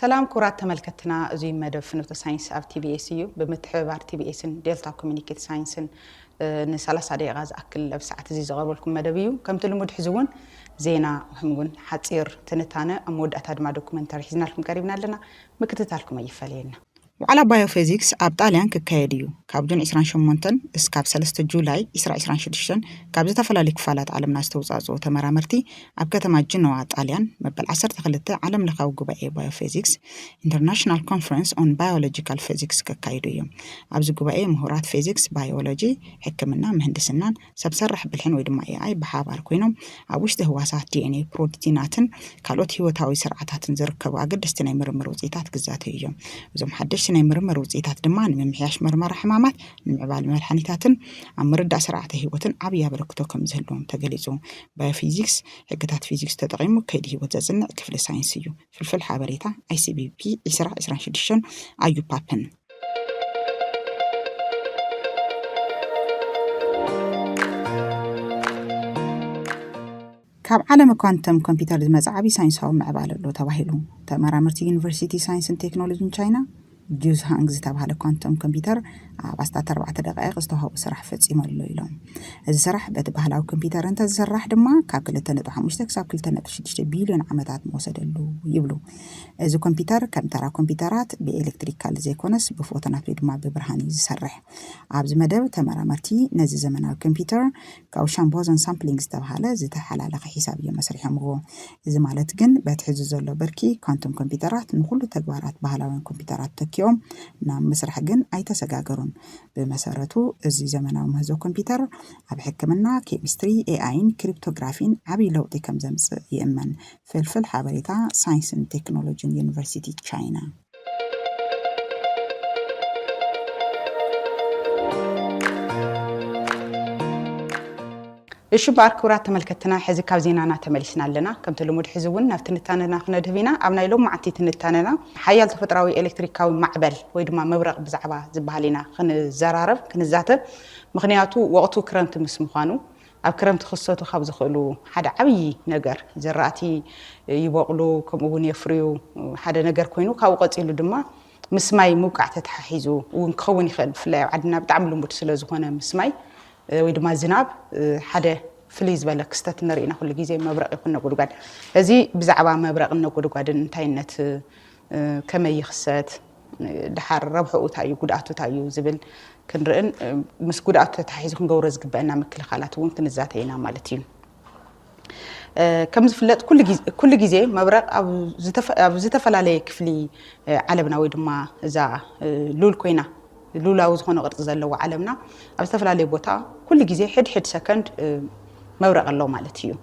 سلام كرات تملكتنا زي مدى فنوت ساينس أف تي بي إس يو بمتحبار تي بي إس دلتا كوميونيكيت ساينس نسالة دقيقة أكل بساعة زي زغر لكم مدبيو كم تلمود حزون زينا وهمون حتصير تنتانا أمود أتاد مع دوكومنتاري حزنا لكم قريبنا لنا مكتتالكم أي فالينا وعلى بايوفيزيكس اب طاليان ككايديو كابجون 28 اسكاب 3 جولاي 2026 كاب زتفلالي كفالات عالمنا استوصاصو تمرامرتي اب كتما جنوا طاليان مبل 12 عالم لخاو غباي بايوفيزيكس انترناشونال كونفرنس اون بايولوجيكال فيزيكس ككايديو ابز غباي مهورات فيزيكس بايولوجي حكمنا مهندسنا سبسرح بالحين ويدما اي بحابار كوينوم ابوشت هواسات دي ان اي بروتيناتن كالوت هيوتاوي سرعتاتن زركبوا اقدستنا يمرمرو زيتات كزاتيو زوم حدش ناي مرمر وصيتات دمان ممحياش مرمر حمامات نمعبال ملحانيتاتن عمرد سرعة هيوتن عبيا بركتوكم زهلوم تقليزو بايوفيزيكس حقتات فيزيكس تدغيمو كيد هيوت زازن كفل ساينسيو في الفلحة بريتا اي سي بي بي إسراء شدشن ايو بابن كاب عالم كوانتم كمبيوتر مزعبي ساينساو معبال اللو تواهلو تمرامرتي يونيفرسيتي ساينس اند تكنولوجي ان تشاينا جوز هانجز تبع كوانتم كمبيوتر بسطات 4 دقائق استوهو سرح فصيم له يلوم እዚ ስራሕ በቲ ባህላዊ ኮምፒውተር እንተ ዝስራሕ ድማ ካብ 2.5 ክሳብ 2.6 ቢልዮን ዓመታት መወሰደሉ ይብሉ እዚ ኮምፒውተር ከም ተራ ኮምፒውተራት ብኤሌክትሪካል ዘይኮነስ ብፎቶናት ወይ ድማ ብብርሃን ዝሰርሕ ኣብዚ መደብ ተመራመርቲ ነዚ ዘመናዊ ኮምፒውተር ጋውሻን ቦዘን ሳምፕሊንግ ዝተባሃለ ዝተሓላለኸ ሒሳብ የመስርሕምዎ እዚ ማለት ግን በትሕዚ ዘሎ በርኪ ኳንተም ኮምፒውተራት ንኩሉ ተግባራት ባህላዊ ኮምፒውተራት ተኪኦም ናብ መስርሕ ግን ኣይተሰጋገሩን በመሰረቱ እዚ ዘመናዊ ምህዞ ኮምፒውተር ኣብ ሕክምና ኬሚስትሪ ኤአይን ክሪፕቶግራፊን ዓብይ ለውጢ ከም ዘምጽእ ይእመን ፍልፍል ሓበሬታ ሳይንስን ቴክኖሎጂን ዩኒቨርሲቲ ቻይና እሺ ባርኩራት ተመልከተና ሕዚ ካብ ዜናና ተመልስና ኣለና ከም ተለሙድ ሕዝውን ናብ ትንታነና ክነድህቢና ኣብ ናይ ሎም ማዕቲ ትንታነና ሓያል ተፈጥራዊ ኤሌክትሪካዊ ማዕበል ወይ ድማ መብረቕ ብዛዕባ ዝበሃሊና ክንዘራረብ ክንዛተብ ምክንያቱ ወቅቱ ክረምቲ ምስ ምዃኑ ኣብ ክረምቲ ክሰቱ ካብ ዝኽእሉ ሓደ ዓብይ ነገር ዘራእቲ ይበቕሉ ከምኡ እውን የፍርዩ ሓደ ነገር ኮይኑ ካብ ቀፂሉ ድማ ምስ ማይ ሙቃዕ ተተሓሒዙ እውን ክኸውን ይኽእል ብፍላይ ኣብ ዓድና ብጣዕሚ ልሙድ ስለ ዝኾነ ምስ ማይ ወይ ድማ ዝናብ ሓደ ፍሊዝ በለ ክስተት ንሪኢና ኩሉ ግዜ መብረቕ ይኹን ነጎድጓድ እዚ ብዛዕባ መብረቕ ነጎድጓድን እንታይነት ከመይ ይኽሰት ድሓር ረብሕኡ እንታይ እዩ ጉድኣቱ እንታይ እዩ ዝብል ክንርእን ምስ ጉድኣቱ ተተሓሒዙ ክንገብሮ ዝግበአና ምክልኻላት እውን ክንዛተይና ማለት እዩ ከም ዝፍለጥ ኩሉ ግዜ መብረቕ ኣብ ዝተፈላለየ ክፍሊ ዓለምና ወይ ድማ እዛ ሉል ኮይና ሉላው ዝኾነ ቅርጽ ዘለዎ ዓለምና ኣብ ዝተፈላለየ ቦታ ኩሉ ግዜ ሕድ ሰከንድ መብረቕ ኣሎ ማለት እዩ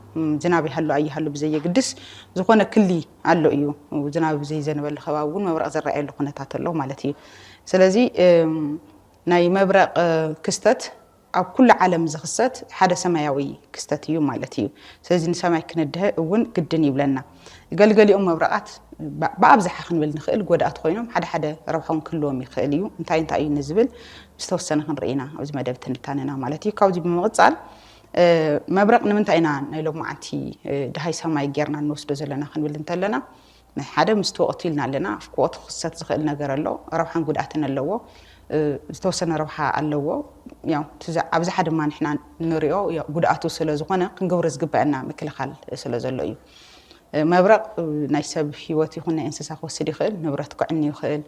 ዝናብ ይሃሉ ኣይሃሉ ብዘየግድስ ዝኾነ ክሊ ኣሎ እዩ ዝናብ ብዘይዘንበሉ ከባቢ እውን መብረቕ ዝረኣየሉ ኩነታት ኣሎ ማለት እዩ ስለዚ ናይ መብረቕ ክስተት ኣብ ኩሉ ዓለም ዝኽሰት ሓደ ሰማያዊ ክስተት እዩ ማለት እዩ ስለዚ ንሰማይ ክንድህ እውን ግድን ይብለና ገልገሊኦም መብረቓት ብኣብዝሓ ክንብል ንኽእል ጎዳኣት ኮይኖም ሓደ ረብሖም ክህልዎም ይኽእል እዩ እንታይ እዩ ንዝብል ዝተወሰነ ክንርኢና ኣብዚ መደብ ትንታነና ማለት እዩ ካብዚ ብምቕፃል መብረቕ ንምንታይ ኢና ናይ ሎም መዓልቲ ድሃይ ሰማይ ጌርና ንወስዶ ዘለና ክንብል እንተለና ሓደ ምስቲ ወቕቱ ኢልና ኣለና ወቕቱ ክሰት ዝኽእል ነገር ኣሎ ረብሓን ጉድኣትን ኣለዎ ዝተወሰነ ረብሓ ኣለዎ ያው ኣብዝሓ ድማ ንሕና ንሪኦ ጉድኣቱ ስለ ዝኾነ ክንገብሮ ዝግበአና ምክልኻል ስለ ዘሎ እዩ መብረቕ ናይ ሰብ ህይወት ይኹን ናይ እንስሳ ክወስድ ይኽእል ንብረት ክዕኒ ይኽእል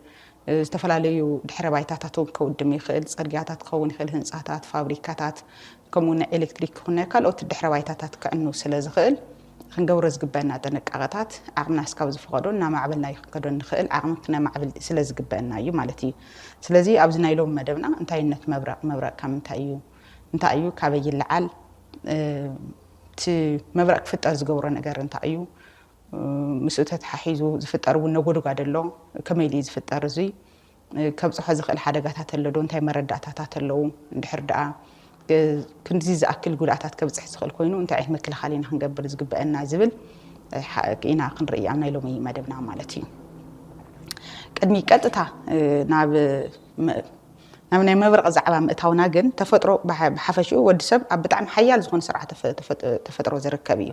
ዝተፈላለዩ ድሕረ ባይታታት ከውድም ይኽእል ፅርግያታት ክኸውን ይኽእል ህንፃታት ፋብሪካታት ከምኡ ናይ ኤሌክትሪክ ክኾን ካልኦት ድሕረ ባይታታት ክዕኑ ስለ ዝኽእል ክንገብሮ ዝግበአና ጥንቃቐታት ዓቕምና እስካብ ዝፈቐዶ እና ማዕበልና ይክከዶ ንኽእል ዓቕሚ ክነ ማዕበል ስለ ዝግበአና እዩ ማለት እዩ ስለዚ ኣብዚ ናይ ሎም መደብና እንታይነት መብረቕ ካብ እንታይ እዩ ካበይ ይለዓል እቲ መብረቕ ክፍጠር ዝገብሮ ነገር እንታይ እዩ ምስኡ ተተሓሒዙ ዝፍጠር እውን ነጎድጓድ ኣሎ ከመይ ኢሉ ዝፍጠር እዚ ከብፅሖ ዝኽእል ሓደጋታት ኣሎ ዶ እንታይ መረዳእታታት ኣለዉ እንድሕር ደኣ ክንዚ ዝኣክል ጉድኣታት ከብፅሕ ዝኽእል ኮይኑ እንታይ ዓይነት ምክልኻል ኢና ክንገብር ዝግበአና ዝብል ኢና ክንርኢ ኣብ ናይ ሎሚ መደብና ማለት እዩ ቅድሚ ቀጥታ ናብ ናይ መብረቕ ዛዕባ ምእታውና ግን ተፈጥሮ ብሓፈሽኡ ወዲ ሰብ ኣብ ብጣዕሚ ሓያል ዝኾነ ስርዓት ተፈጥሮ ዝርከብ እዩ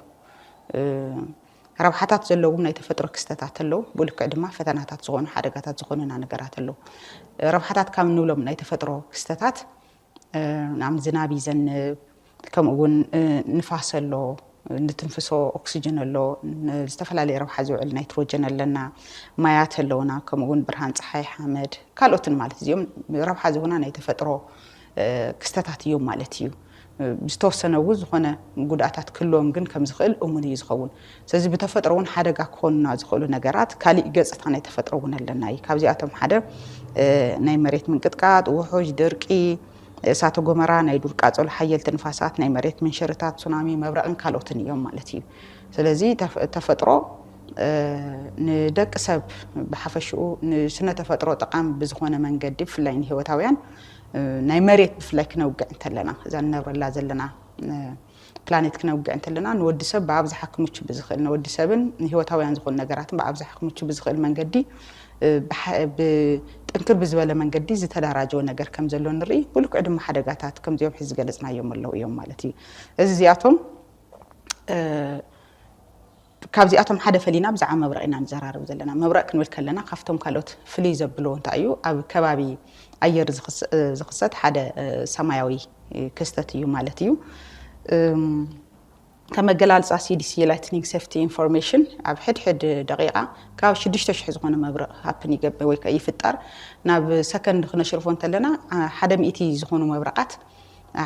ረብሓታት ዘለዎም ናይ ተፈጥሮ ክስተታት ኣለዉ ብልክዕ ድማ ፈተናታት ዝኾኑ ሓደጋታት ዝኾኑና ነገራት ኣለዉ ረብሓታት ካብ ንብሎም ናይ ተፈጥሮ ክስተታት ናም ዝናብ ይዘንብ ከምኡ እውን ንፋስ ኣሎ ንትንፍሶ ኦክሲጅን ኣሎ ዝተፈላለዩ ረብሓ ዝውዕል ናይትሮጅን ኣለና ማያት ኣለውና ከምኡ እውን ብርሃን ፀሓይ ሓመድ ካልኦትን ማለት እዚኦም ረብሓ ዝሆና ናይ ተፈጥሮ ክስተታት እዮም ማለት እዩ ብዝተወሰነ እውን ዝኾነ ጉድኣታት ክህልዎም ግን ከም ዝኽእል እሙን እዩ ዝኸውን ስለዚ ብተፈጥሮ እውን ሓደጋ ክኾኑና ዝኽእሉ ነገራት ካሊእ ገፅታ ናይ ተፈጥሮ እውን ኣለና እዩ ካብዚኣቶም ሓደ ናይ መሬት ምንቅጥቃጥ ውሑጅ ድርቂ እሳተ ጎመራ ናይ ዱር ቃፀሎ ሓየልቲ ንፋሳት ናይ መሬት መንሸርታት ሱናሚ መብረቕን ካልኦትን እዮም ማለት እዩ ስለዚ ተፈጥሮ ንደቂ ሰብ ብሓፈሽኡ ንስነ ተፈጥሮ ጠቃሚ ብዝኾነ መንገዲ ብፍላይ ንሂወታውያን ናይ መሬት ብፍላይ ክነውግዕ እንተለና እዛ ንነብረላ ዘለና ፕላኔት ክነውግዕ እንተለና ንወዲ ሰብ ብኣብዝሓ ክምቹ ብዝኽእል ንወዲ ሰብን ንሂወታውያን ዝኾኑ ነገራትን ብኣብዝሓ ክምቹ ብዝኽእል መንገዲ ብጥንክር ብዝበለ መንገዲ ዝተደራጀወ ነገር ከም ዘሎ ንርኢ ብልክዕ ድማ ሓደጋታት ከምዚኦም ሕዚ ገለጽናዮም ኣለዉ እዮም ማለት እዩ እዚ እዚኣቶም ካብዚኣቶም ሓደ ፈሊና ብዛዕባ መብረቕ ኢና ንዘራርብ ዘለና መብረቕ ክንብል ከለና ካብቶም ካልኦት ፍልይ ዘብሎ እንታይ እዩ ኣብ ከባቢ ኣየር ዝኽሰት ሓደ ሰማያዊ ክስተት እዩ ማለት እዩ ከመገላልፃ CDC ላይትኒንግ ሴፍቲ ኢንፎርሜሽን ኣብ ሕድሕድ ደቂቓ ካብ 6,000 ዝኾነ መብረቕ ሃፕን ይገብር ወይ ከዓ ይፍጠር ናብ ሰከንድ ክነሽርፎ እንተለና 100 ዝኾኑ መብረቓት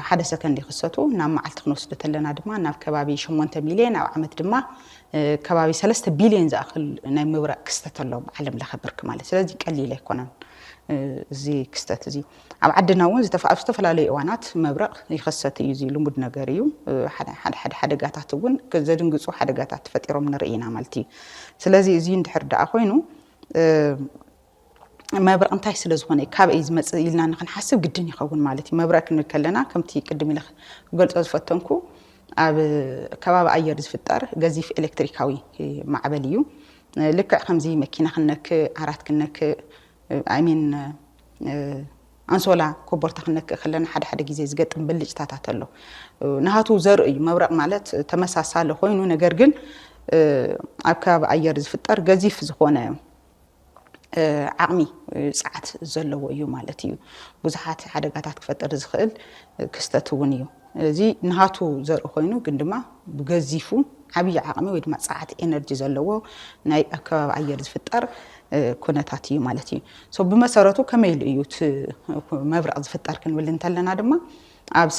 ሓደ ሰከንድ ይኽሰቱ ናብ መዓልቲ ክንወስዶ ተለና ድማ ናብ ከባቢ 8 ሚልዮን ኣብ ዓመት ድማ ከባቢ 3 ቢልዮን ዝኣክል ናይ መብረቕ ክስተት ኣሎ ብዓለም ለኸ ብርኪ ማለት ስለዚ ቀሊል ኣይኮነን እዚ ክስተት እዚ ኣብ ዓድና እውን ዝተፈላለዩ እዋናት መብረቕ ይኽሰት እዩ እዚ ልሙድ ነገር እዩ ሓደ ሓደጋታት እውን ዘድንግፁ ሓደጋታት ተፈጢሮም ንርኢና ማለት እዩ ስለዚ እዚ እንድሕር ደኣ ኮይኑ መብረቕ እንታይ ስለ ዝኾነ ካብይ ዝመፅእ ኢልና ንክንሓስብ ግድን ይኸውን ማለት እዩ መብረቕ ክንብል ከለና ከምቲ ቅድም ኢለ ክገልፆ ዝፈተንኩ ኣብ ከባቢ ኣየር ዝፍጠር ገዚፍ ኤሌክትሪካዊ ማዕበል እዩ ልክዕ ከምዚ መኪና ክንነክእ ዓራት ክንነክእ ኣሚን አንሶላ ኮቦርታ ክንነክእ ከለና ሓደ ግዜ ዝገጥም ብልጭታታት ኣሎ ንሃቱ ዘርኢ እዩ መብረቕ ማለት ተመሳሳሊ ኮይኑ ነገር ግን ኣብ ከባቢ ኣየር ዝፍጠር ገዚፍ ዝኾነ ዓቕሚ ፀዓት ዘለዎ እዩ ማለት እዩ ብዙሓት ሓደጋታት ክፈጥር ዝኽእል ክስተት እውን እዩ እዚ ንሃቱ ዘርኢ ኮይኑ ግን ድማ ብገዚፉ ዓብይ ዓቕሚ ወይ ድማ ፀዓት ኤነርጂ ዘለዎ ናይ ከባቢ ኣየር ዝፍጠር ኩነታት እዩ ማለት እዩ ሶ ብመሰረቱ ከመይ እዩ መብረቕ ዝፍጠር ክንብል እንተለና ድማ ኣብ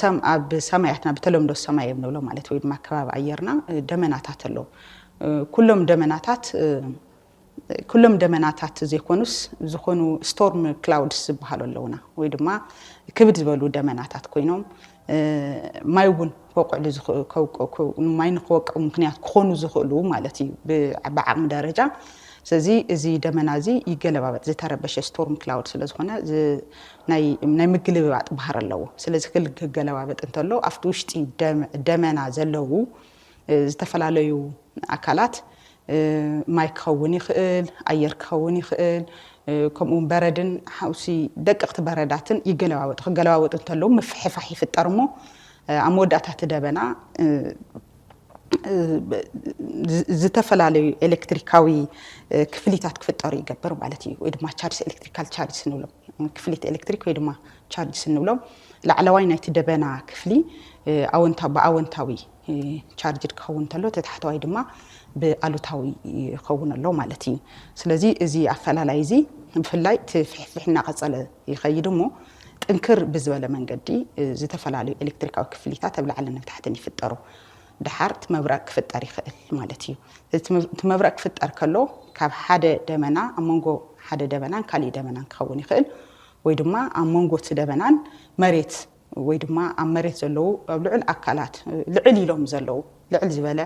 ሰማያትና ብተለምዶ ሰማይ የብንብሎ ማለት ወይ ድማ ከባቢ ኣየርና ደመናታት ኣሎ ኩሎም ደመናታት ዘይኮኑስ ዝኾኑ ስቶርም ክላውድስ ዝበሃሉ ኣለውና ወይ ድማ ክብድ ዝበሉ ደመናታት ኮይኖም ማይ እውን ከውቅዑ ማይ ንክወቅዑ ምክንያት ክኾኑ ዝኽእሉ ማለት እዩ ብዓቕሚ ደረጃ ስለዚ እዚ ደመና እዚ ይገለባበጥ ዝተረበሸ ስቶርም ክላውድ ስለ ዝኾነ ናይ ምግልብባጥ ባህር ኣለዎ ስለዚ ክገለባበጥ እንተሎ ኣብቲ ውሽጢ ደመና ዘለዉ ዝተፈላለዩ ኣካላት ማይ ክኸውን ይኽእል ኣየር ክኸውን ይኽእል ከምኡ በረድን ሓውሲ ደቀቕቲ በረዳትን ይገለባበጡ ክገለባበጡ እንተለዉ ምፍሕፋሕ ይፍጠር እሞ ኣብ መወዳእታ ደበና ዝተፈላለዩ ኤሌክትሪካዊ ክፍሊታት ክፍጠሩ ይገብር ማለት እዩ ወይ ድማ ቻርጅ ኤሌክትሪካል ቻርጅ ንብሎም ክፍሊት ኤሌክትሪክ ወይ ድማ ቻርጅ ንብሎም ላዕለዋይ ናይቲ ደበና ክፍሊ ብኣወንታዊ ቻርጅ ክኸውን እንተሎ ተታሕተዋይ ድማ ብኣሉታዊ ይኸውን ኣሎ ማለት እዩ ስለዚ እዚ ኣፈላላይ እዚ ብፍላይ ትፍሕፍሕ እናቐፀለ ይኸይድ እሞ ጥንክር ብዝበለ መንገዲ ዝተፈላለዩ ኤሌክትሪካዊ ክፍሊታት ኣብ ላዕልን ታሕትን ይፍጠሩ ድሓር መብረቕ ክፍጠር ይኽእል ማለት እዩ እቲ መብረቕ ክፍጠር ከሎ ካብ ሓደ ደመና ኣብ መንጎ ሓደ ደበናን ካሊእ ደበናን ክኸውን ይኽእል ወይ ድማ ኣብ መንጎ እቲ ደበናን መሬት ወይ ድማ ኣብ መሬት ዘለዉ ኣብ ልዑል ኣካላት ልዕል ኢሎም ዘለዉ ልዕል ዝበለ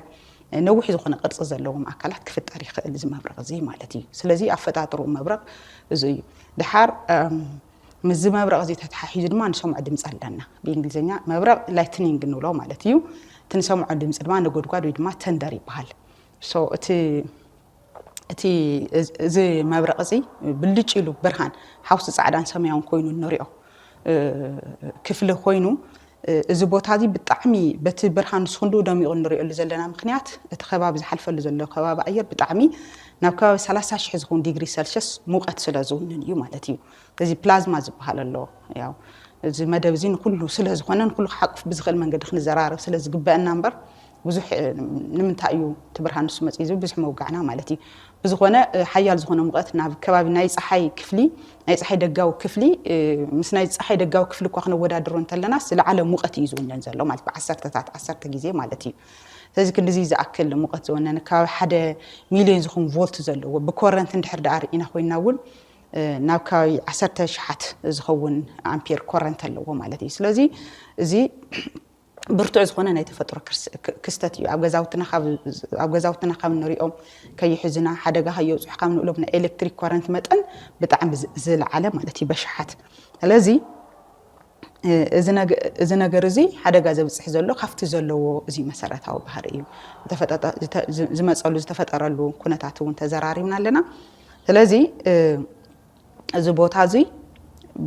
ነዊሕ ዝኾነ ቅርፂ ዘለዎም ኣካላት ክፍጠር ይኽእል እዚ መብረቕ እዚ ማለት እዩ ስለዚ ኣፈጣጥሩ መብረቕ እዚ እዩ ድሓር ምዝ መብረቕ እዚ ተተሓሒዙ ድማ ንሰምዖ ድምፂ ኣለና ብእንግሊዝኛ መብረቕ ላይትኒንግ ንብሎ ማለት እዩ እቲ ንሰምዖ ድምፂ ድማ ነጎድጓድ ወይ ድማ ተንደር ይበሃል ሶ እቲ እዚ መብረቕ እዚ ብልጭ ኢሉ ብርሃን ሓውሲ ፃዕዳን ሰማያውን ኮይኑ ንሪኦ ክፍሊ ኮይኑ እዚ ቦታ እዚ ብጣዕሚ በቲ ብርሃን ስኹንዱ ደሚቑ ንሪኦሉ ዘለና ምክንያት እቲ ከባቢ ዝሓልፈሉ ዘሎ ከባቢ ኣየር ብጣዕሚ ናብ ከባቢ 30,000 ዝኸውን ዲግሪ ሴልሽስ ሙቐት ስለ ዝውንን እዩ ማለት እዩ እዚ ፕላዝማ ዝበሃል ኣሎ ያው እዚ መደብ እዚ ንኩሉ ስለ ዝኾነ ንኩሉ ክሓቅፍ ብዝኽእል መንገዲ ክንዘራርብ ስለ ዝግበአና እምበር ብዙሕ ንምንታይ እዩ እቲ ብርሃን ንሱ መፅኡ እዚ ብዙሕ መውጋዕና ማለት እዩ ብዝኾነ ሓያል ዝኾነ ሙቐት ናብ ከባቢ ናይ ፀሓይ ክፍሊ ናይ ፀሓይ ደጋዊ ክፍሊ ምስ ናይ ፀሓይ ደጋዊ ክፍሊ እኳ ክንወዳድሮ እንተለና ዝለዓለ ሙቐት እዩ ዝውነን ዘሎ ማለት ብ10 ግዜ ማለት እዩ ስለዚ ክንዚ ዝኣክል ሙቐት ዝወነነ ከባቢ 1 ሚልዮን ዝኸውን ቮልት ዘለዎ ብኮረንት እንድሕር ዳኣ ርኢና ኮይና እውን ናብ ከባቢ 10,000 ዝኸውን ኣምፔር ኮረንት ኣለዎ ማለት እዩ ስለዚ እዚ ብርቱዕ ዝኾነ ናይ ተፈጥሮ ክስተት እዩ ኣብ ገዛውትና ካብ ንሪኦም ከይሕዝና ሓደጋ ከየብፅሑ ካብ ንብሎም ናይ ኤሌክትሪክ ኮረንት መጠን ብጣዕሚ ዝለዓለ ማለት እዩ በሽሓት ስለዚ እዚ ነገር እዚ ሓደጋ ዘብፅሕ ዘሎ ካብቲ ዘለዎ እዚ መሰረታዊ ባህሪ እዩ ዝመፀሉ ዝተፈጠረሉ ኩነታት እውን ተዘራሪብና ኣለና ስለዚ እዚ ቦታ እዚ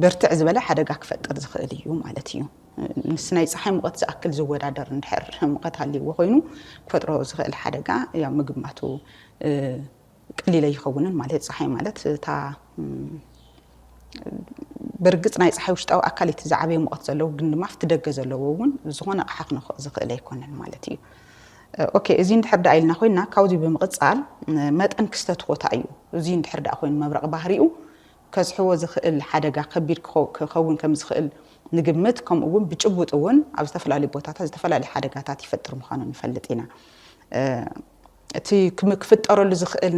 ብርትዕ ዝበለ ሓደጋ ክፈጥር ዝኽእል እዩ ማለት እዩ ምስ ናይ ፀሓይ ሙቐት ዝኣክል ዝወዳደር እንድሕር ሙቐት ሃልይዎ ኮይኑ ክፈጥሮ ዝኽእል ሓደጋ ያው ምግማቱ ቀሊል ይኸውንን ማለት ፀሓይ ማለት እታ ብርግፅ ናይ ፀሓይ ውሽጣዊ ኣካል እቲ ዝዓበየ ሙቐት ዘለዎ ግን ድማ ኣብቲ ደገ ዘለዎ እውን ዝኾነ ኣቕሓ ክንኽእ ዝኽእል ኣይኮነን ማለት እዩ ኦኬ እዚ እንድሕር ዳ ኢልና ኮይና ካብዚ ብምቕፃል መጠን ክስተት ቦታ እዩ እዚ እንድሕር ዳ ኮይኑ መብረቕ ባህሪኡ ከዝሕዎ ዝኽእል ሓደጋ ከቢድ ክኸውን ከም ዝኽእል ንግምት ከምኡ እውን ብጭቡጥ እውን ኣብ ዝተፈላለዩ ቦታታት ዝተፈላለዩ ሓደጋታት ይፈጥር ምዃኑ ንፈልጥ ኢና እቲ ክፍጠረሉ ዝኽእል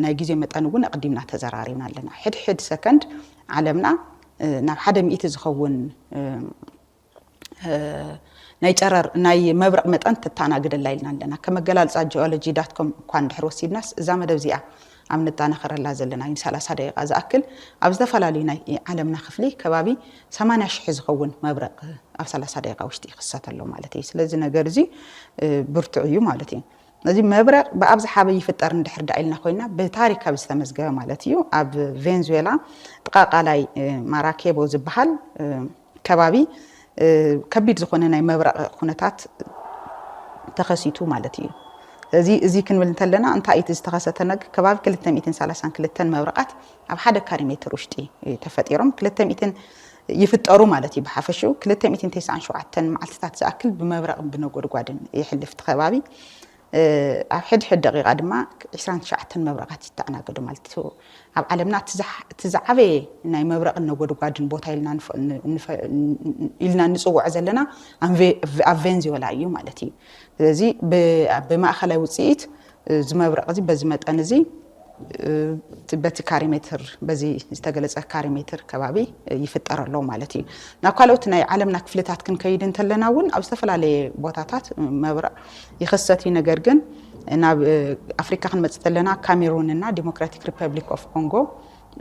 ናይ ግዜ መጠን እውን ኣቕዲምና ተዘራሪብና ኣለና ሕድሕድ ሰከንድ ዓለምና ናብ 100 ዝኸውን ናይ ጨረር ናይ መብረቕ መጠን ተተኣናግደላ ኢልና ኣለና ከመገላልፃ ጂኦሎጂ.com እኳ እንድሕር ወሲድናስ እዛ መደብ እዚኣ ኣብ ንጣነኸረላ ዘለና 30 ደቂቃ ዝኣክል ኣብ ዝተፈላለዩ ናይ ዓለምና ክፍሊ ከባቢ 80,000 ዝኸውን መብረቕ ኣብ 30 ደቂቃ ውሽጢ ይኽሰት ኣሎ ማለት እዩ ስለዚ ነገር እዚ ብርቱዕ እዩ ማለት እዩ እዚ መብረቕ ብኣብዝሓ ይፍጠር እንድሕር ዳ ኢልና ኮይና ብታሪክ ኣብ ዝተመዝገበ ማለት እዩ ኣብ ቬንዙዌላ ጥቃቃላይ ማራኬቦ ዝበሃል ከባቢ ከቢድ ዝኾነ ናይ መብረቕ ኩነታት ተኸሲቱ ማለት እዩ እዚ ክንብል እንተለና እንታይ እቲ ዝተኸሰተ ነገር ከባቢ 232 መብረቓት ኣብ 1 ካሬ ሜትር ውሽጢ ተፈጢሮም 200 ይፍጠሩ ማለት እዩ ብሓፈሽኡ 297 መዓልትታት ዝኣክል ብመብረቕ ብነጎድጓድን ይሕልፍ ከባቢ ኣብ ሕድሕድ ደቂቃ ድማ 29 መብረቓት ይተኣናገዱ ማለት እዩ ኣብ ዓለምና ትዝዓበየ ናይ መብረቕን ነጎድጓድን ቦታ ኢልና ንፅውዖ ዘለና ኣብ ቬንዙዌላ እዩ ማለት እዩ ስለዚ ብማእኸላይ ውፅኢት እዚ መብረቕ እዚ በዚ መጠን እዚ በቲ ካሬ ሜትር በዚ ዝተገለፀ ካሬ ሜትር ከባቢ ይፍጠር ኣሎ ማለት እዩ ናብ ካልኦት ናይ ዓለምና ክፍልታት ክንከይድ እንተለና እውን ኣብ ዝተፈላለየ ቦታታት መብረቕ ይኽሰት እዩ ነገር ግን ናብ ኣፍሪካ ክንመፅእ ተለና ካሜሩን እና ዲሞክራቲክ ሪፐብሊክ ኦፍ ኮንጎ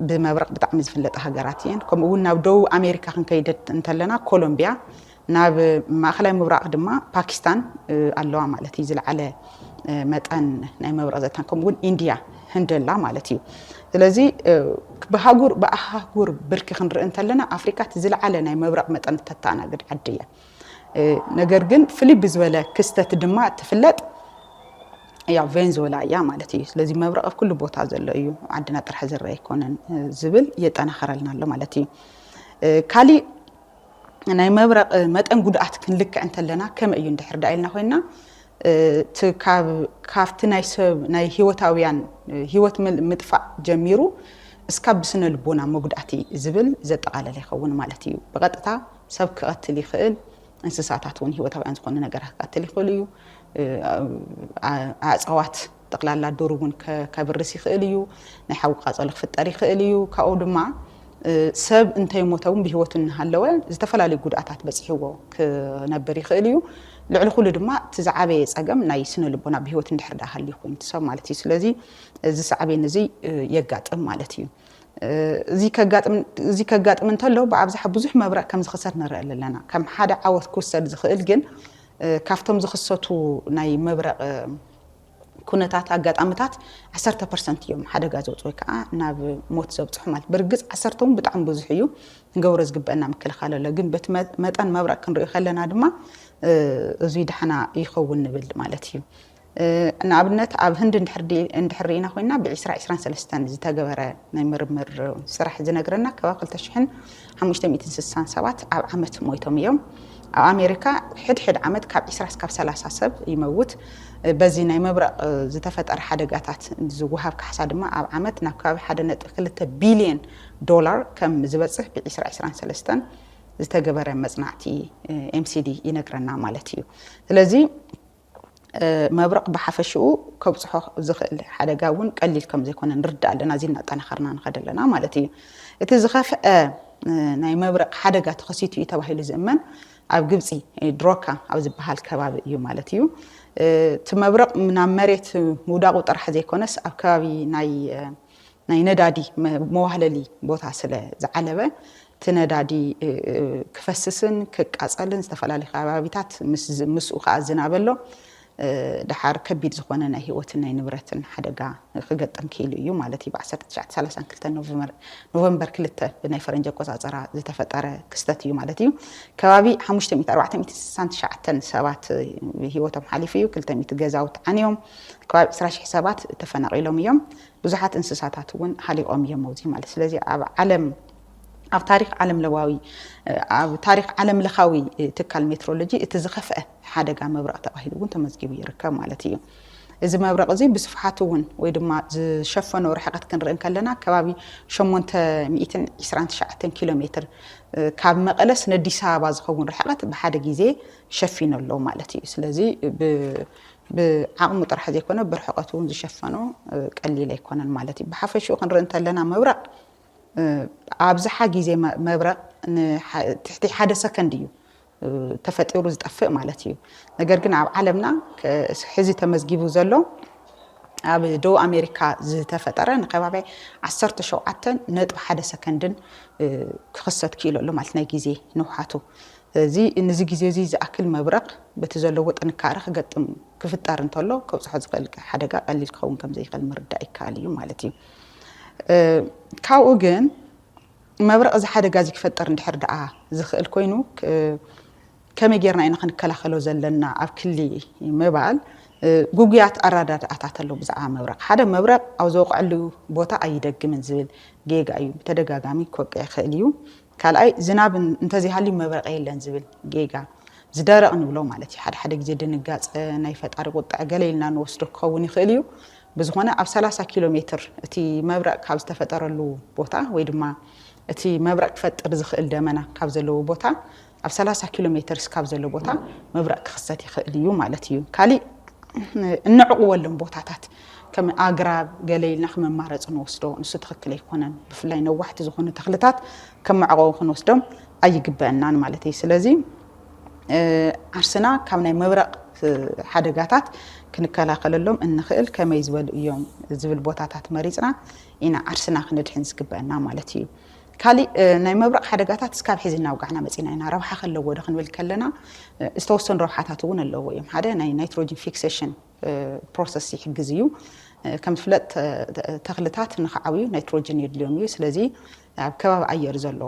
ብመብረቕ ብጣዕሚ ዝፍለጣ ሃገራት እየን ከምኡ እውን ናብ ደቡብ ኣሜሪካ ክንከይድ እንተለና ኮሎምቢያ ናብ ማእኸላይ ምብራቕ ድማ ፓኪስታን ኣለዋ ማለት እዩ ዝለዓለ መጠን ናይ መብረቕ ዘታን ከምኡ እውን ኢንድያ ህንደላ ማለት እዩ ስለዚ ብኣህጉር ብርኪ ክንርኢ እንተለና ኣፍሪካ ዝለዓለ ናይ መብረቕ መጠን ተተኣናግድ ዓዲ እያ ነገር ግን ፍልይ ብዝበለ ክስተት ድማ ትፍለጥ ያው ቬንዙዌላ እያ ማለት እዩ ስለዚ መብረቕ ኣብ ኩሉ ቦታ ዘሎ እዩ ዓድና ጥራሕ ዝረአ ኣይኮነን ዝብል የጠናኸረልና ኣሎ ማለት እዩ ካሊእ ናይ መብረቕ መጠን ጉድኣት ክንልክዕ እንተለና ከመይ እዩ እንድሕር ዳ ኢልና ኮይና ካብቲ ናይ ሰብ ናይ ሂወታውያን ሂወት ምጥፋእ ጀሚሩ እስካብ ብስነ ልቦና መጉዳእቲ ዝብል ዘጠቃለለ ይኸውን ማለት እዩ ብቐጥታ ሰብ ክቐትል ይኽእል እንስሳታት እውን ሂወታውያን ዝኾኑ ነገራት ክቐትል ይኽእል እዩ ኣፀዋት ጠቅላላ ዶር እውን ከብርስ ይኽእል እዩ ናይ ሓዊ ቃፀሎ ክፍጠር ይኽእል እዩ ካብኡ ድማ ሰብ እንተይሞተ እውን ብሂወቱ እናሃለወ ዝተፈላለዩ ጉድኣታት በፂሕዎ ክነብር ይኽእል እዩ ልዕሊ ኩሉ ድማ ትዝዓበየ ፀገም ናይ ስነ ልቦና ብሂወት እንድሕር ዳ ሃልዩ ኮይኑ ሰብ ማለት እዩ ስለዚ እዚ ሳዕቤን እዚ የጋጥም ማለት እዩ እዚ ከጋጥም እንተሎ ብኣብዝሓ ብዙሕ መብረቕ ከም ዝኽሰት ንርኢ ኣለና ከም ሓደ ዓወት ክውሰድ ዝኽእል ግን ካብቶም ዝኽሰቱ ናይ መብረቕ ኩነታት ኣጋጣምታት 10% እዮም ሓደጋ ዘውፅኡ ወይ ከዓ ናብ ሞት ዘብፅሑ ማለት ብርግጽ 10 ብጣዕሚ ብዙሕ እዩ ንገብሮ ዝግበአና ምክልኻል ኣሎ ግን በቲ መጠን መብረቕ ክንሪኦ ከለና ድማ እዙይ ድሓና ይኸውን ንብል ማለት እዩ ንኣብነት ኣብ ህንድ እንድሕር ሪኢና ኮይና ብ2023 ዝተገበረ ናይ ምርምር ስራሕ ዝነግረና ከባቢ 2567 ኣብ ዓመት ሞይቶም እዮም ኣብ ኣሜሪካ ሕድሕድ ዓመት ካብ 20 እስካብ 30 ሰብ ይመውት በዚ ናይ መብረቕ ዝተፈጠረ ሓደጋታት ዝውሃብ ካሕሳ ድማ ኣብ ዓመት ናብ ከባቢ 1.2 ቢልዮን ዶላር ከም ዝበፅሕ ብ2023 ዝተገበረ መጽናዕቲ MCD ይነግረና ማለት እዩ ስለዚ መብረቕ ብሓፈሽኡ ከብፅሖ ዝኽእል ሓደጋ እውን ቀሊል ከም ዘይኮነ ንርዳእ ኣለና እዚ እናጠናኸርና ንኸድ ኣለና ማለት እዩ እቲ ዝኸፍአ ናይ መብረቕ ሓደጋ ተኸሲቱ እዩ ተባሂሉ ዝእመን ኣብ ግብፂ ድሮካ ኣብ ዝበሃል ከባቢ እዩ ማለት እዩ እቲ መብረቕ ናብ መሬት ምውዳቑ ጥራሕ ዘይኮነስ ኣብ ከባቢ ናይ ነዳዲ መዋህለሊ ቦታ ስለ ዝዓለበ እቲ ነዳዲ ክፈስስን ክቃፀልን ዝተፈላለዩ ከባቢታት ምስኡ ከዓ ዝናበሎ ድሓር ከቢድ ዝኾነ ናይ ህይወትን ናይ ንብረትን ሓደጋ ክገጠም ክኢሉ እዩ ማለት እዩ ብ1932 ኖቨምበር 2 ብናይ ፈረንጂ ኣቆፃፅራ ዝተፈጠረ ክስተት እዩ ማለት እዩ ከባቢ 469 ሰባት ህይወቶም ሓሊፉ እዩ 200 ገዛውቲ ዓንዮም ከባቢ 20,000 ሰባት ተፈናቂሎም እዮም ብዙሓት እንስሳታት እውን ሃሊቆም እዮም ኣብዚ ማለት ስለዚ ኣብ ዓለም ኣብ ታሪክ ዓለም ለዋዊ ኣብ ታሪክ ዓለም ለኻዊ ትካል ሜትሮሎጂ እቲ ዝኸፍአ ሓደጋ መብረቕ ተባሂሉ እውን ተመዝጊቡ ይርከብ ማለት እዩ እዚ መብረቕ እዚ ብስፍሓቱ እውን ወይ ድማ ዝሸፈኖ ርሕቀት ክንርኢ ከለና ከባቢ 829 ኪሎ ሜትር ካብ መቐለስ ንአዲስ አበባ ዝኸውን ርሕቀት ብሓደ ግዜ ሸፊኑ ኣሎ ማለት እዩ ስለዚ ብዓቕሙ ጥራሕ ዘይኮነ ብርሕቀቱ እውን ዝሸፈኖ ቀሊል ኣይኮነን ማለት እዩ ብሓፈሽኡ ክንርኢ ከለና መብረቕ ኣብዝሓ ግዜ መብረቕ ትሕቲ 1 ሰከንድ እዩ ተፈጢሩ ዝጠፍእ ማለት እዩ ነገር ግን ኣብ ዓለምና ሕዚ ተመዝጊቡ ዘሎ ኣብ ደቡብ ኣሜሪካ ዝተፈጠረ ንከባቢ 17.1 ሰከንድን ክኽሰት ክኢሉ ኣሎ ማለት ናይ ግዜ ንውሓቱ እዚ ነዚ ግዜ እዚ ዝኣክል መብረቕ በቲ ዘለዎ ጥንካረ ክገጥም ክፍጠር እንተሎ ከብፅሖ ዝኽእል ሓደጋ ቀሊል ክኸውን ከም ዘይኽእል ምርዳእ ይከኣል እዩ ማለት እዩ ካብኡ ግን መብረቕ እዚ ሓደጋ እዚ ክፈጠር እንድሕር ደኣ ዝኽእል ኮይኑ ከመይ ጌርና ኢና ክንከላኸሎ ዘለና ኣብ ክሊ ምባል ጉጉያት ኣረዳድኣታት ኣለዉ ብዛዕባ መብረቕ ሓደ መብረቕ ኣብ ዝወቅዐሉ ቦታ ኣይደግምን ዝብል ጌጋ እዩ ብተደጋጋሚ ክወቅዕ ይኽእል እዩ ካልኣይ ዝናብ እንተዘይሃልዩ መብረቕ የለን ዝብል ጌጋ ዝደረቕ ንብሎ ማለት እዩ ሓደ ግዜ ድንጋፀ ናይ ፈጣሪ ቁጣዕ ገለ ኢልና ንወስዶ ክኸውን ይኽእል እዩ ብዝኾነ ኣብ 30 ኪሎ ሜትር እቲ መብረቕ ካብ ዝተፈጠረሉ ቦታ ወይ ድማ እቲ መብረቕ ክፈጥር ዝኽእል ደመና ካብ ዘለዎ ቦታ ኣብ 30 ኪሎ ሜትር ካብ ዘሎ ቦታ መብረቕ ክኽሰት ይኽእል እዩ ማለት እዩ ካሊእ እንዕቕወሎም ቦታታት ከም ኣግራብ ገለ ኢልና ክመማረፂ ንወስዶ ንሱ ትኽክል ኣይኮነን ብፍላይ ነዋሕቲ ዝኾኑ ተኽልታት ከም መዕቐዊ ክንወስዶም ኣይግበአናን ማለት እዩ ስለዚ ዓርስና ካብ ናይ መብረቕ ሓደጋታት ክንከላኸለሎም እንኽእል ከመይ ዝበሉ እዮም ዝብል ቦታታት መሪፅና ኢና ዓርስና ክንድሕን ዝግበአና ማለት እዩ ካሊእ ናይ መብረቕ ሓደጋታት እስካብ ሕዚ እናውጋዕና መፂና ኢና ረብሓ ከለዎ ዶ ክንብል ከለና ዝተወሰኑ ረብሓታት እውን ኣለዎ እዮም ሓደ ናይ ናይትሮጅን ፊክሴሽን ፕሮሰስ ይሕግዝ እዩ ከም ዝፍለጥ ተኽልታት ንኽዓብዩ ናይትሮጅን የድልዮም እዩ ስለዚ ኣብ ከባቢ ኣየር ዘሎ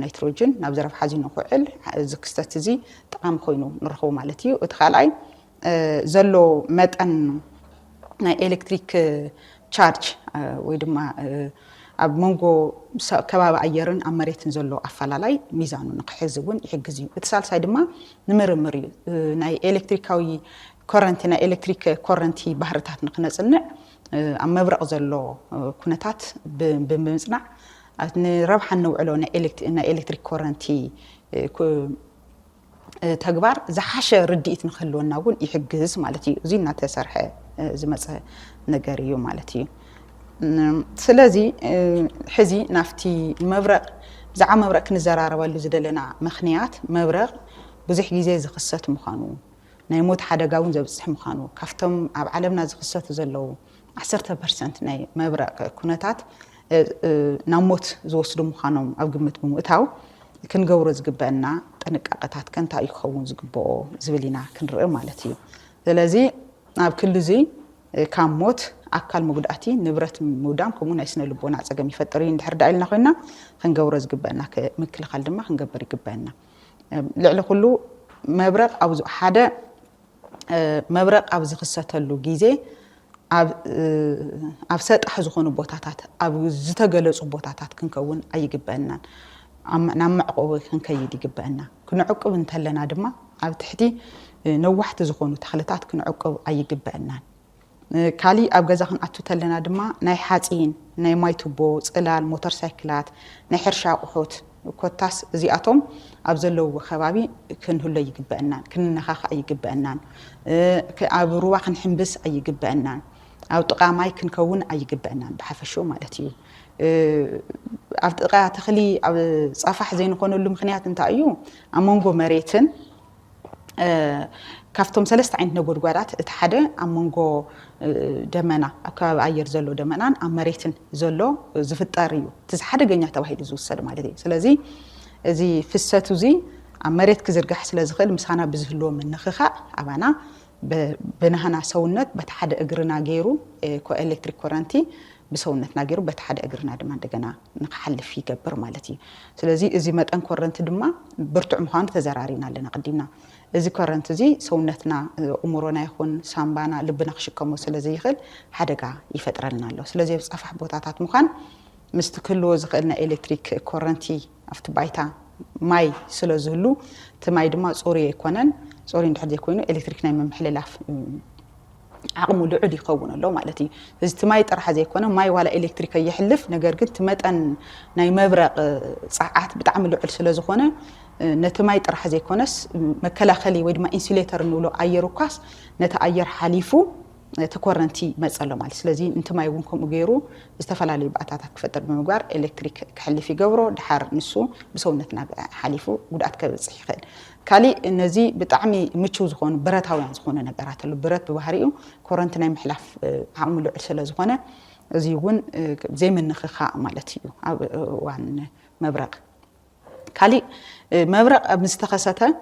ናይትሮጅን ናብ ዘረብሓ እዚ ንኽውዕል እዚ ክስተት እዚ ጠቃሚ ኮይኑ ንረኽቦ ማለት እዩ እቲ ካልኣይ ዘሎ መጠን ናይ ኤሌክትሪክ ቻርጅ ወይ ድማ ኣብ መንጎ ከባቢ ኣየርን ኣብ መሬትን ዘሎ ኣፈላላይ ሚዛኑ ንክሕዝ እውን ይሕግዝ እዩ እቲ ሳልሳይ ድማ ንምርምር እዩ ናይ ኤሌክትሪካዊ ኮረንቲ ናይ ኤሌክትሪክ ኮረንቲ ባህርታት ንክነፅንዕ ኣብ መብረቕ ዘሎ ኩነታት ብምፅናዕ ንረብሓ ነውዕሎ ናይ ኤሌክትሪክ ኮረንቲ ተግባር ዝሓሸ ርድኢት ንክህልወና እውን ይሕግዝ ማለት እዩ እዚ እናተሰርሐ ዝመፀ ነገር እዩ ማለት እዩ ስለዚ ሕዚ ናፍቲ መብረቕ ብዛዕባ መብረቕ ክንዘራረበሉ ዝደለና ምኽንያት መብረቕ ብዙሕ ግዜ ዝኽሰት ምዃኑ ናይ ሞት ሓደጋ እውን ዘብፅሕ ምዃኑ ካብቶም ኣብ ዓለምና ዝኽሰቱ ዘለዉ 10% ናይ መብረቕ ኩነታት ናብ ሞት ዝወስዱ ምዃኖም ኣብ ግምት ብምእታው ክንገብሮ ዝግበአና ጥንቃቐታት ከንታይ ክኸውን ዝግብኦ ዝብል ኢና ክንርኢ ማለት እዩ ስለዚ ኣብ ክሉ እዚ كام موت أكل مقداتي نبرت مودام كمون عسنا لبونا عزقم يفترين دحر دايلنا خوينا خنجورز جبنا كمكل خالدما خنجبر جبنا لعل كله مبرق أو حدا مبرق أو زخصة اللوجيزة أب سطح زخون بوتاتات أب زتجلس بوتاتات كنكون أي جبنا نعم عقوبة كنكيدي جبنا كنا عقب نتهلنا دما أب تحتي نوحت زخون تخلطات كنا عقب أي جبنا كالي أب جزاهن أتوتلنا دما ناي حاتين ناي مايتوبو سلال موتور سايكلات ناي حرشة وحوت كوتاس زي أتوم أبزلو خبابي كن هلا يجبنا كن نخاخ أي جبنا أب رواح نحبس أي جبنا أو تقاماي كن كون أي جبنا بحفشو مالتي أفتقى تخلي أو صفح زين يكونوا له مخنيات أنت أيو أمونجو مريتن كافتم سلست عندنا جورجارات اتحدى أمونجو دمنا أكاب عير زلو دمنان أم مريتن زلو زفتاريو تزحدى جنيا توحيد زوج سلم على ذي سلازي زي في الساتوزي أم مريت كزرجح سلازخل مسحنا بزهلو من نخخاء أبانا بنهنا سونت بتحدى أجرنا جيرو كو إلكتريك كورنتي بسونتنا جيرو بتحدى أجرنا دمان دجنا نحل في جبر مالتي سلازي إذا ما تنكورنت دما برتع مهان تزرارينا لنا قدينا إذا كورنت زي سونتنا أمورنا يكون سامبانا لبنا خشكمو سلازي يخل حدقة يفترلنا له سلازي بصفح بوتاتات مخان مستقلو زغلنا إلكتريك كورنتي أفت بايتا ماي سلازهلو تماي دما صوري يكونن صوري ندحد يكونو إلكتريك ناي ممحللاف عقمو لعود يقوون له مالتي إذا تماي طرح زي يكونه ماي ولا إلكتريك يحلف نجار قلت متأن ناي مبرق ساعات بتعمل لعود سلازخونه نتماي طرح زي يكونس مكلا خلي ودما إنسوليتر نقوله أيرو كاس نتأير حليفو تكورنتي مسألة مالي سلازين انت ما يبونكم وغيرو استفلا لي بقاتاتك فتر بمقار إلكتريك كحليفي قورو دحار نسو بسونتنا حليفو ودأت كبصحي خيل كالي النزي بتعمي متشو زخون برات هاويان زخونه نقرات له برات ببهريو كورنتنا محلف عملو عسلا زخونه زيون زي من نخخاء مالتيو وعن مبرق كالي مبرق مستخسته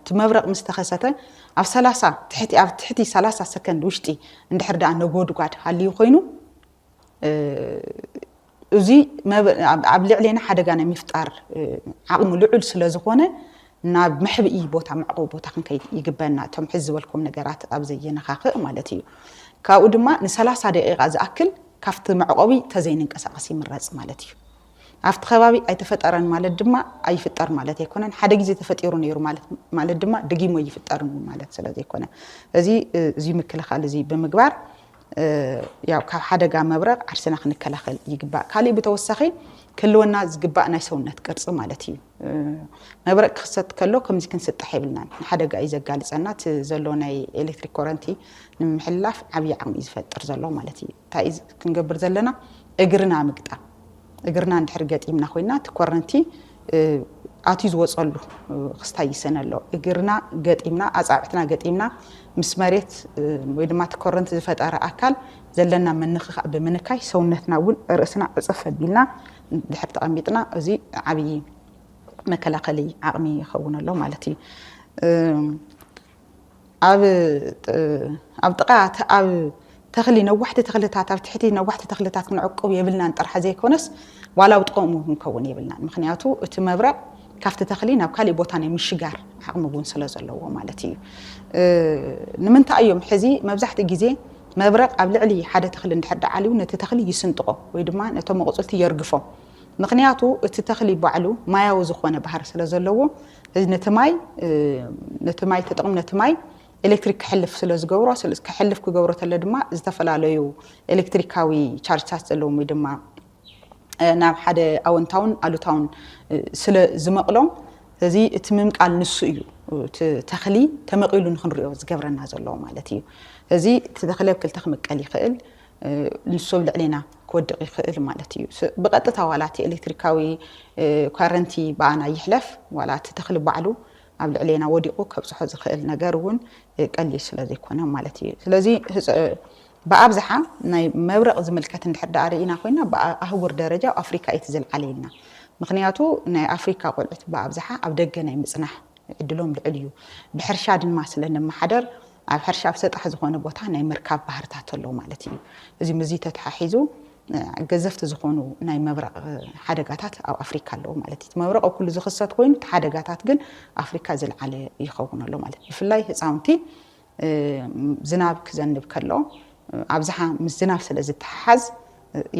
تمبرق مستخسته أف 3 تحتي 3 سكند وشتي ندحر دا نغود قاد حالي خوينو زي ما عبلي علينا حدغانا مفتار عقم لعل سلازخونه ناب محبئي بوتا معقوب بوتا كنكي يجبنا تم حزبلكم نجارات أبزينا خاخ مالتي كاو دما ن30 دقيقة زأكل كافت معقوبي تزين انقساقسي من راس مالتي عفت خبابي أي تفترن مالت دما أي فتر مالت يكونن حدا جزء تفتيرون يرو مالت دما دقيمو يفترن مالت سلازي يكونه زي مكلا خال زي بمقبار ياو كاب حدا قام مبرق عرسنا خنكلا خال يقبع كالي بتوسخي كله الناس قبعنا يسوونت قرص مالتي مبرق خصت كله كم زي كنست حبلنا حدا قا إذا قال سنات زلونا إلكتريك كورنتي نمحلاف عبي عم يفتر زلو مالتي تايز كنقبر زلنا اقرنا مقطع اقرنا ندحرقات إمنا خوينا تكورنتي آتيز وصلو خستاي سنة لو اقرنا قات إمنا أصعبتنا قات إمنا مسماريت ويدما تكورنت زفت أرى أكل زلنا من نخخ بمنكاي سونتنا ون رأسنا أصفت بينا دحر تقميتنا زي عبي مكلا قلي عقمي يخون الله مالتي أب تقاعت أب تخلي نوحت تخلتات أب تحتي نوحت تخلتات من عقب يبلنا نطرح زي كونس ولا وتقوموا مكون يبلنا مخنياتو تمبرق كافت تخلينا بكالي بوتاني مش شجار عقم بون سلاز الله مالتي نمنت أيوم حزي مبزحت جزء مبرق قبل علي حدا تخلي نتحدى عليه ونتتخلي يسنطقه ويدما نتم قصلتي يرقفه مخنياتو تتخلي بعلو ما يوزخونه بحر سلاز الله نتماي تطقم نتماي إلكتريك حلف سلاز جورا سلاز كحلف كجورة اللدما استفلا ليو إلكتريكاوي شارجات اللوم يدما ناب حدا أو تاون ألو تاون سلا زمقلهم زي تممك على نسيو تخلي تمقيلو نخنريو زجبرنا زلوا مالتي زي تدخله بكل تخمك علي خيل نسول علينا كود خيل مالتي بقطة توالاتي إلكتريكاوي كارنتي بانا يحلف ولا تدخل بعلو قبل علينا وديقو كبصح خيل نجارون قال لي سلازي كنا مالتي سلازي بأبزحة ناي مبرق زملكات نحد عرينا خوينا بأهور درجة أفريقيا يتزل علينا مخنياتو ناي أفريقيا قلت بأبزحة أبدقنا مصنح عدلهم العليو بحرشاد ما سلنا محدر ኣብ ሕርሻ ኣብ ሰጣሕ ዝኾነ ቦታ ናይ ምርካብ ባህርታት ኣሎ ማለት እዩ እዚ ምዚ ተተሓሒዙ ገዘፍቲ ዝኾኑ ናይ መብረቕ ሓደጋታት ኣብ ኣፍሪካ ኣለዎ ማለት እዩ መብረቕ ኩሉ ዝኽሰት ኮይኑ ሓደጋታት ግን ኣፍሪካ ዝለዓለ ይኸውን ኣሎ ማለት እዩ ብፍላይ ህፃውንቲ ዝናብ ክዘንብ ከሎ ኣብዝሓ ምስ ዝናብ ስለ ዝተሓሓዝ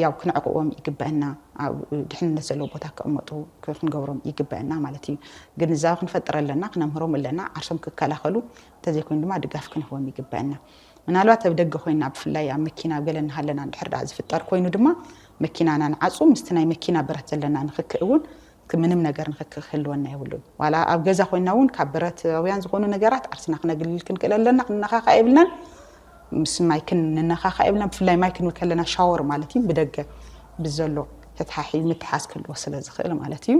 ያው ክንዕቅቦም ይግበአና ኣብ ድሕንነት ዘለዎ ቦታ ከመጡ ክንገብሮም ይግበአና ማለት እዩ ግንዛቤ ክንፈጥር ኣለና ክነምህሮም ኣለና ዓርሶም ክከላኸሉ ተዘይኮይኑ ድማ ድጋፍ ክንህቦም ይግበአና ምናልባት ኣብ ደገ ኮይና ብፍላይ ኣብ መኪና ገለና ሃለና እንድሕር ዳ ዝፍጠር ኮይኑ ድማ መኪናና ንዓፁ ምስቲ ናይ መኪና ብረት ዘለና ንኽክእውን ምንም ነገር ንኽክህልወና ይብሉን ዋላ ኣብ ገዛ ኮይና እውን ካብ ብረታውያን ዝኾኑ ነገራት ዓርስና ክነግልል ክንክእል ኣለና ክንነኻኸ ይብልናን ምስ ማይክን ንነኻኸ ይብልና ብፍላይ ማይክን ከለና ሻወር ማለት እዩ ብደገ ብዘሎ ተተሓሒዝ ምትሓዝ ክልዎ ስለ ዝኽእል ማለት እዩ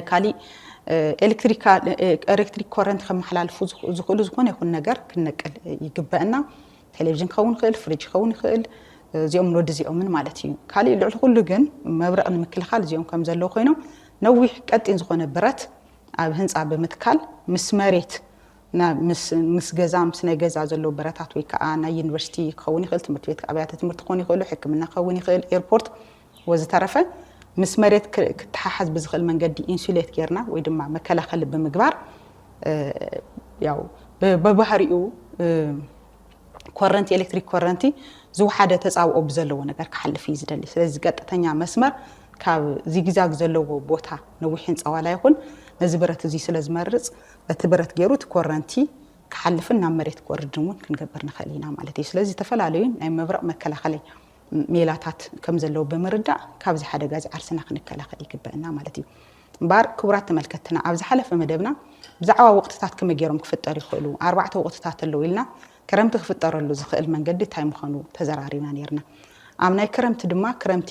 ካሊ ኤሌክትሪክ ኮረንት ከመሓላልፉ ዝኽእሉ ዝኾነ ይኹን ነገር ክንነቅል ይግበአና ቴሌቪዥን ክኸውን ይኽእል ፍሪጅ ክኸውን ይኽእል እዚኦም ንወዲ እዚኦምን ማለት እዩ ካሊ ልዕሊ ኩሉ ግን መብረቕ ንምክልኻል እዚኦም ከም ዘለዎ ኮይኖም ነዊሕ ቀጢን ዝኾነ ብረት ኣብ ህንፃ ብምትካል ምስ መሬት ምስ ገዛ ምስ ናይ ገዛ ዘሎ ብረታት ወይ ከዓ ናይ ዩኒቨርሲቲ ክኸውን ይኽእል ትምህርቲ ቤት ኣብያተ ትምህርቲ ክኸውን ይኽእሉ ሕክምና ክኸውን ይኽእል ኤርፖርት ወዘተረፈ ምስ መሬት ክትሓሓዝ ብዝኽእል መንገዲ ኢንሱሌት ጌርና ወይ ድማ መከላኸሊ ብምግባር ያው በባህሪኡ ኮረንቲ ኤሌክትሪክ ኮረንቲ ዝውሓደ ተፃውኦ ብዘለዎ ነገር ክሓልፍ እዩ ዝደሊ ስለዚ ቀጥተኛ መስመር ካብ ዚግዛግ ዘለዎ ቦታ ነዊሕ ህንፃ ዋላ ይኹን ነዚ ብረት እዚ ስለ ዝመርፅ እቲ ብረት ገይሩ እቲ ኮረንቲ ክሓልፍን ናብ መሬት ክወርድ እውን ክንገብር ንኽእል ኢና ማለት እዩ ስለዚ ተፈላለዩ ናይ መብረቕ መከላኸሊ ሜላታት ከም ዘለዎ ብምርዳእ ካብዚ ሓደጋ ዓርስና ክንከላኸል ይግበአና ማለት እዩ እምበር ክቡራት ተመልከትና ኣብ ዝሓለፈ መደብና ብዛዕባ ወቅትታት ከመይ ገይሮም ክፍጠሩ ይኽእሉ 4 ወቅትታት ኣለዉ ኢልና ክረምቲ ክፍጠረሉ ዝኽእል መንገዲ እንታይ ምዃኑ ተዘራሪብና ነርና ኣብ ናይ ክረምቲ ድማ ክረምቲ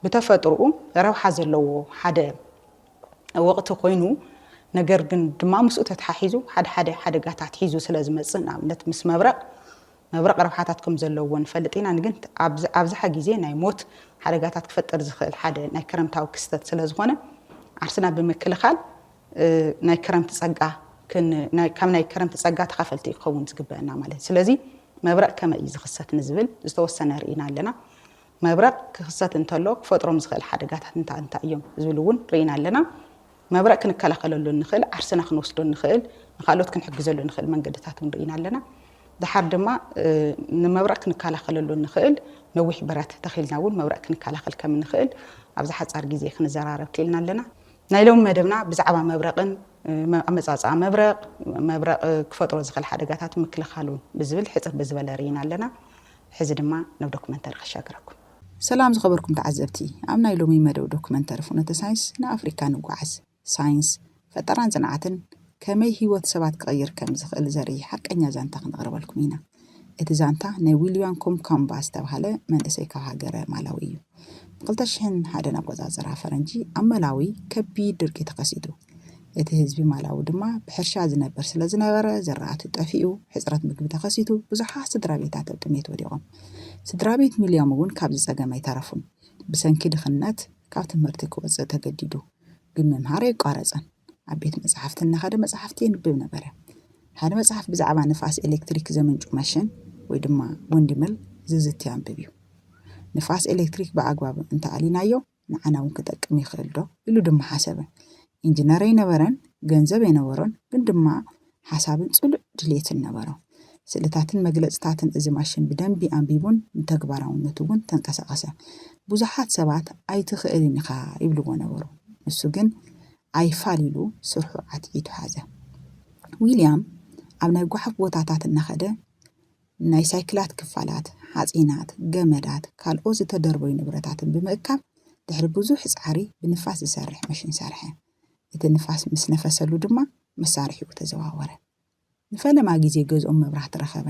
ብተፈጥሮኡ ረብሓ ዘለዎ ሓደ ወቅቲ ኮይኑ ነገር ግን ድማ ምስኡ ተተሓሒዙ ሓደ ሓደጋታት ሒዙ ስለ ዝመጽእ ንኣብነት ምስ መብረቕ ረብሓታት ከም ዘለዎ ንፈልጥ ኢና ግን ኣብዝሓ ግዜ ናይ ሞት ሓደጋታት ክፈጠር ዝኽእል ሓደ ናይ ክረምታዊ ክስተት ስለ ዝኾነ ዓርስና ብምክልኻል ናይ ክረምቲ ፀጋ ካብ ናይ ክረምቲ ፀጋ ተኻፈልቲ ክኸውን ዝግበአና ማለት ስለዚ መብረቕ ከመይ ዝኽሰት ንዝብል ዝተወሰነ ርኢና ኣለና መብረቕ ክኽሰት እንተሎ ክፈጥሮም ዝኽእል ሓደጋታት እንታይ እዮም ዝብል እውን ርኢና ኣለና መብረቕ ክንከላኸለሉ ንኽእል ዓርስና ክንወስዶ ንኽእል ንኻልኦት ክንሕግዘሉ ንኽእል መንገድታት ርኢና ኣለና ድሓር ድማ ንመብረቕ ክንከላኸለሉ ንኽእል ነዊሕ ብረት ተኺልና እውን መብረቕ ክንከላኸል ከም ንኽእል ኣብዛ ሓፃር ግዜ ክንዘራረብ ክኢልና ኣለና ናይ ሎም መደብና ብዛዕባ መብረቕን ኣመፃፅኣ መብረቕ ክፈጥሮ ዝኽእል ሓደጋታት ምክልኻሉን ብዝብል ሕፅር ብዝበለ ርኢና ኣለና ሕዚ ድማ ናብ ዶክመንተሪ ክሻገረኩም ሰላም ዝኸበርኩም ተዓዘብቲ ኣብ ናይ ሎሚ መደብ ዶክመንተሪ ፍኖተ ሳይንስ ንኣፍሪካ ንጓዓዝ ሳይንስ ፈጠራን ጽንዓትን ከመይ ህይወት ሰባት ክቕይር ከም ዝኽእል ዘርኢ ሓቀኛ ዛንታ ክንቕርበልኩም ኢና እቲ ዛንታ ናይ ዊልያም ኮምካምባ ዝተባሃለ መንእሰይ ካብ ሃገረ ማላዊ እዩ ብ2001 ኣቆፃፅራ ፈረንጂ ኣብ መላዊ ከቢድ ድርቂ ተኸሲቱ እቲ ህዝቢ ማላዊ ድማ ብሕርሻ ዝነበር ስለ ዝነበረ ዘራእቱ ጠፊኡ ሕፅረት ምግቢ ተኸሲቱ ብዙሓት ስድራ ቤታት ኣብ ጥሜት ወዲቖም ስድራ ቤት ሚልዮም እውን ካብ ዝፀገም ኣይተረፉን ብሰንኪ ድኽነት ካብ ትምህርቲ ክወፅእ ተገዲዱ ግን መምሃር ኣይቋረፀን ኣብ ቤት መፅሓፍቲ እናኸደ መፅሓፍቲ የንብብ ነበረ ሓደ መፅሓፍ ብዛዕባ ንፋስ ኤሌክትሪክ ዘምንጩ ማሽን ወይ ድማ ወንድምል ዝዝት ያንብብ እዩ ንፋስ ኤሌክትሪክ ብኣግባብ እንተኣሊናዮ ንዓና እውን ክጠቅም ይኽእል ዶ ኢሉ ድማ ሓሰበ ኢንጂነር ኣይነበረን ገንዘብ ኣይነበሮን ግን ድማ ሓሳብን ጽሉዕ ድሌትን ነበሮ ስእልታትን መግለጽታትን እዚ ማሽን ብደንቢ ኣንቢቡን ንተግባራውነቱ እውን ተንቀሳቐሰ ብዙሓት ሰባት ኣይትኽእልን ኢኻ ይብልዎ ነበሩ ንሱ ግን ኣይፋሊሉ ስርሑ ዓትዒቱ ሓዘ ዊልያም ኣብ ናይ ጓሓፍ ቦታታት እናኸደ ናይ ሳይክላት ክፋላት ሓፂናት ገመዳት ካልኦት ዝተደርበዩ ንብረታትን ብምእካብ ድሕሪ ብዙሕ ፃዕሪ ብንፋስ ዝሰርሕ ማሽን ሰርሐ እቲ ንፋስ ምስ ነፈሰሉ ድማ መሳርሒኡ ተዘዋወረ ንፈለማ ግዜ ገዝኦም መብራህቲ ረኸበ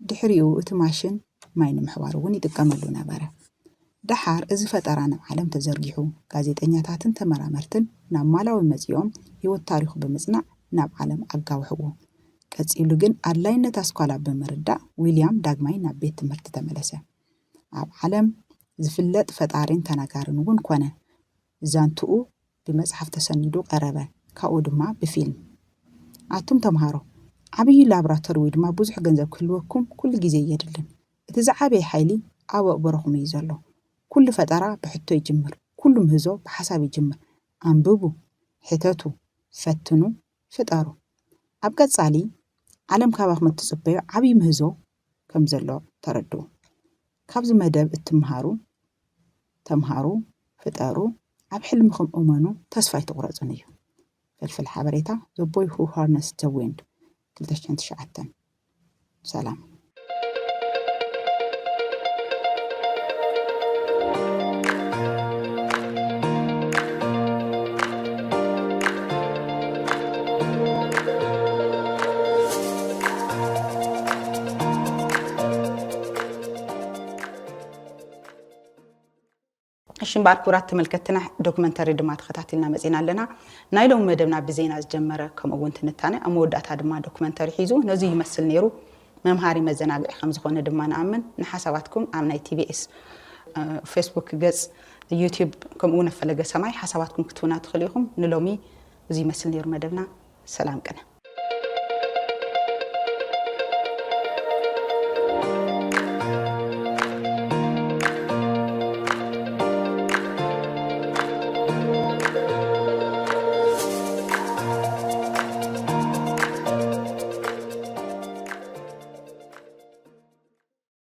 ድሕሪኡ እቲ ማሽን ማይ ንምሕዋር እውን ይጥቀመሉ ነበረ ድሓር እዚ ፈጠራ ናብ ዓለም ተዘርጊሑ ጋዜጠኛታትን ተመራመርትን ናብ ማላዊ መፂኦም ህይወት ታሪኹ ብምጽናዕ ናብ ዓለም ኣጋውሕዎ ቀፂሉ ግን ኣድላይነት ኣስኳላ ብምርዳእ ዊልያም ዳግማይ ናብ ቤት ትምህርቲ ተመለሰ ኣብ ዓለም ዝፍለጥ ፈጣሪን ተናጋርን እውን ኮነ ዛንትኡ ብመጽሓፍ ተሰኒዱ ቀረበ ካብኡ ድማ ብፊልም ኣቱም ተምሃሮ ዓብይ ላብራቶሪ ወይ ድማ ብዙሕ ገንዘብ ክህልወኩም ኩሉ ግዜ የድልን እቲ ዝዓበየ ሓይሊ ኣብ ኣቕበረኹም እዩ ዘሎ ኩሉ ፈጠራ ብሕቶ ይጅምር ኩሉ ምህዞ ብሓሳብ ይጅምር ኣንብቡ ሕተቱ ፈትኑ ፍጠሩ ኣብ ቀጻሊ ዓለም ካባኹም እትጽበዩ ዓብይ ምህዞ ከም ዘሎ ተረድኡ ካብዚ መደብ እትምሃሩ ተምሃሩ ፍጠሩ ኣብ ሕልምኹም እመኑ ተስፋ ይትቑረጹን እዩ ፍልፍል ሓበሬታ The Boy Who Harnessed the Wind 2009 ሰላም ሽምባር ኩራት ተመልከትና ዶክመንተሪ ድማ ተኸታተልና መጽና ኣለና ናይሎም መደብና ብዜና ዝጀመረ ከምኡውን ትንታነ ኣመወዳእታ ድማ ዶክመንተሪ ሒዙ ነዚ ይመስል ነይሩ መምሃሪ መዘናግዒ ከም ዝኾነ ድማ ንኣምን ንሓሳባትኩም ኣብ ናይ TBS ፌስቡክ ገጽ ዩቲዩብ ከምኡውን ፈለገ ሰማይ ሓሳባትኩም ክትውና ትኽእሉ ኢኹም ንሎሚ እዚ ይመስል ነይሩ መደብና ሰላም ቀነ